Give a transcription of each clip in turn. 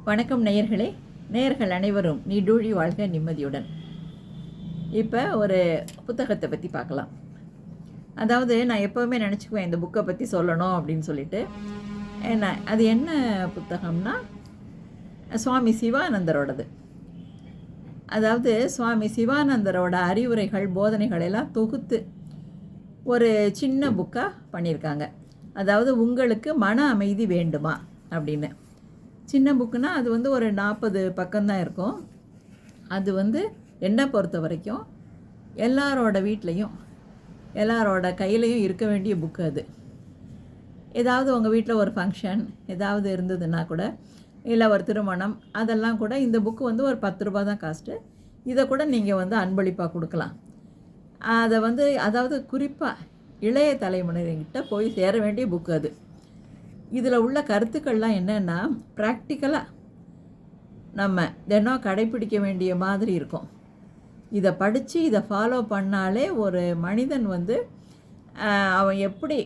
வணக்கம் நேயர்களே. நேயர்கள் அனைவரும் நீடூழி வாழ்க நிம்மதியுடன். இப்போ ஒரு புத்தகத்தை பற்றி பார்க்கலாம். அதாவது நான் எப்போவுமே நினச்சிக்குவேன் இந்த புக்கை பற்றி சொல்லணும் அப்படின்னு சொல்லிட்டு. அது என்ன புத்தகம்னா சுவாமி சிவானந்தரோடது. அதாவது சுவாமி சிவானந்தரோட அறிவுரைகள் போதனைகள் எல்லாம் தொகுத்து ஒரு சின்ன புக்காக பண்ணியிருக்காங்க. அதாவது உங்களுக்கு மன அமைதி வேண்டுமா அப்படின்னு. சின்ன புக்குனா அது ஒரு 40 பக்கம்தான் இருக்கும். அது என்னை பொறுத்த வரைக்கும் எல்லாரோட வீட்லேயும் எல்லாரோட கையிலையும் இருக்க வேண்டிய புக்கு அது. ஏதாவது உங்கள் வீட்டில் ஒரு ஃபங்க்ஷன் ஏதாவது இருந்ததுன்னா கூட, இல்லை ஒரு திருமணம், அதெல்லாம் கூட இந்த புக்கு ஒரு 10 ரூபா தான் காஸ்ட்டு. இதை கூட நீங்கள் அன்பளிப்பாக கொடுக்கலாம். அதை அதாவது குறிப்பாக இளைய தலைமுறைகிட்ட போய் சேர வேண்டிய புக்கு அது. இதில் உள்ள கருத்துக்கள்லாம் என்னென்னா ப்ராக்டிக்கலாக நம்ம தினம் கடைப்பிடிக்க வேண்டிய மாதிரி இருக்கும். இதை படித்து இதை ஃபாலோ பண்ணாலே ஒரு மனிதன் அவன் எப்படி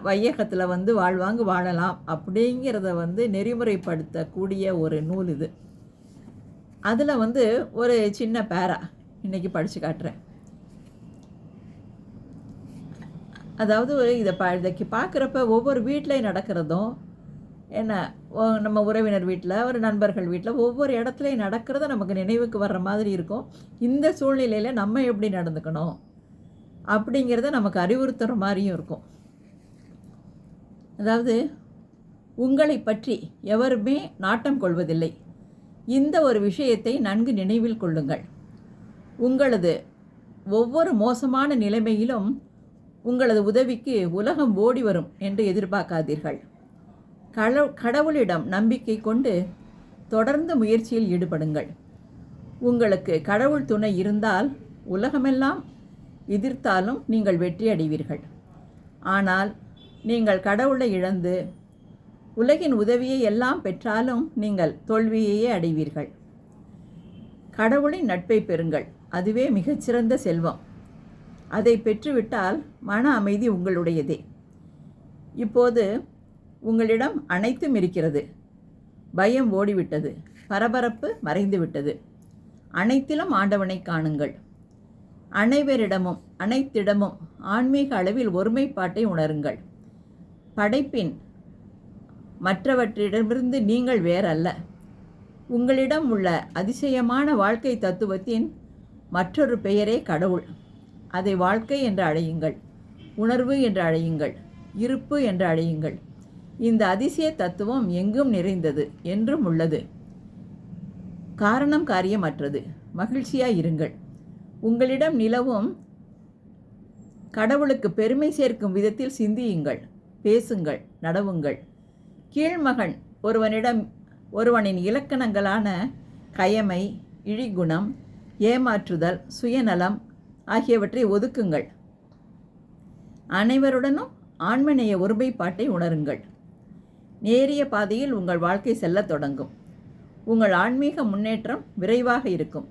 வையகத்தில் வாழலாம் அப்படிங்கிறத நெறிமுறைப்படுத்தக்கூடிய ஒரு நூல் இது. அதில் ஒரு சின்ன பேரா இன்றைக்கி படித்து காட்டுறேன். அதாவது இதை பார்க்குறப்ப ஒவ்வொரு வீட்லேயும் நடக்கிறதும் என்ன, நம்ம உறவினர் வீட்டில், ஒரு நண்பர்கள் வீட்டில், ஒவ்வொரு இடத்துலையும் நடக்கிறத நமக்கு நினைவுக்கு வர்ற மாதிரி இருக்கும். இந்த சூழ்நிலையில் நம்ம எப்படி நடந்துக்கணும் அப்படிங்கிறத நமக்கு அறிவுறுத்துகிற மாதிரியும் இருக்கும். அதாவது உங்களை பற்றி எவருமே நாட்டம் கொள்வதில்லை. இந்த ஒரு விஷயத்தை நன்கு நினைவில் கொள்ளுங்கள். உங்களது ஒவ்வொரு மோசமான நிலைமையிலும் உங்களது உதவிக்கு உலகம் ஓடி வரும் என்று எதிர்பார்க்காதீர்கள். கடவுளிடம் நம்பிக்கை கொண்டு தொடர்ந்து முயற்சியில் ஈடுபடுங்கள். உங்களுக்கு கடவுள் துணை இருந்தால் உலகமெல்லாம் எதிர்த்தாலும் நீங்கள் வெற்றி அடைவீர்கள். ஆனால் நீங்கள் கடவுளை இழந்து உலகின் உதவியை எல்லாம் பெற்றாலும் நீங்கள் தோல்வியையே அடைவீர்கள். கடவுளின் நட்பை பெறுங்கள். அதுவே மிகச்சிறந்த செல்வம். அதை பெற்றுவிட்டால் மன அமைதி உங்களுடையதே. இப்போது உங்களிடம் அனைத்தும் இருக்கிறது. பயம் ஓடிவிட்டது. பரபரப்பு மறைந்துவிட்டது. அனைத்திலும் ஆண்டவனை காணுங்கள். அனைத்திடமும் ஆன்மீக அளவில் ஒருமைப்பாட்டை உணருங்கள். படைப்பின் மற்றவற்றிடமிருந்து நீங்கள் வேறல்ல. உங்களிடம் உள்ள அதிசயமான வாழ்க்கை தத்துவத்தின் மற்றொரு பெயரே கடவுள். அதை வாழ்க்கை என்று அழையுங்கள், உணர்வு என்று அழையுங்கள், இருப்பு என்று அழையுங்கள். இந்த அதிசய தத்துவம் எங்கும் நிறைந்தது, என்றும் உள்ளது. காரணம் காரியமற்றது. மகிழ்ச்சியாய் இருங்கள். உங்களிடம் நிலவும் கடவுளுக்கு பெருமை சேர்க்கும் விதத்தில் சிந்தியுங்கள், பேசுங்கள், நடவுங்கள். கீழ்மகன் ஒருவனின் இலக்கணங்களான கயமை, இழிகுணம், ஏமாற்றுதல், சுயநலம் ஆகியவற்றை ஒதுக்குங்கள். அனைவருடனும் ஆன்மநேய ஒருமைப்பாட்டை உணருங்கள். நேரிய பாதையில் உங்கள் வாழ்க்கை செல்லத் தொடங்கும். உங்கள் ஆன்மீக முன்னேற்றம் விரைவாக இருக்கும்.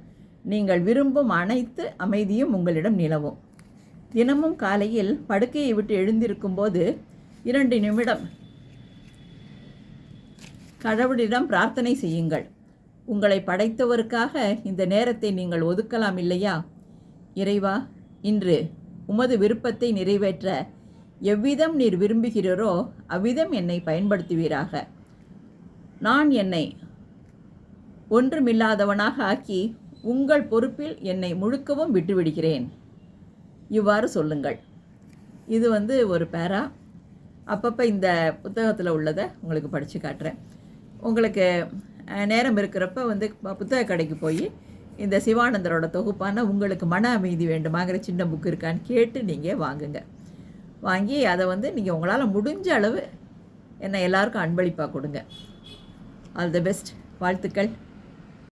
நீங்கள் விரும்பும் அனைத்து அமைதியும் உங்களிடம் நிலவும். தினமும் காலையில் படுக்கையை விட்டு எழுந்திருக்கும் போது 2 நிமிடம் கடவுளிடம் பிரார்த்தனை செய்யுங்கள். உங்களை படைத்தவருக்காக இந்த நேரத்தை நீங்கள் ஒதுக்கலாம் இல்லையா? இறைவா, இன்று உமது விருப்பத்தை நிறைவேற்ற எவ்விதம் நீர் விரும்புகிறீரோ அவ்விதம் என்னை பயன்படுத்துவீராக. நான் என்னை ஒன்றுமில்லாதவனாக ஆக்கி உங்கள் பொறுப்பில் என்னை முழுக்கவும் விட்டுவிடுகிறேன். இவ்வாறு சொல்லுங்கள். இது ஒரு பேரா. அப்பப்போ இந்த புத்தகத்தில் உள்ளதை உங்களுக்கு படித்து காட்டுறேன். உங்களுக்கு நேரம் இருக்கிறப்ப புத்தக கடைக்கு போய் இந்த சிவானந்தரோட தொகுப்பான உங்களுக்கு மன அமைதி வேண்டுமாங்கிற சின்ன புக்கு இருக்கான்னு கேட்டு நீங்கள் வாங்குங்க. வாங்கி அதை நீங்கள் உங்களால் முடிஞ்ச அளவு எல்லாருக்கும் அன்பளிப்பாக கொடுங்க. All the best. வாழ்த்துக்கள்.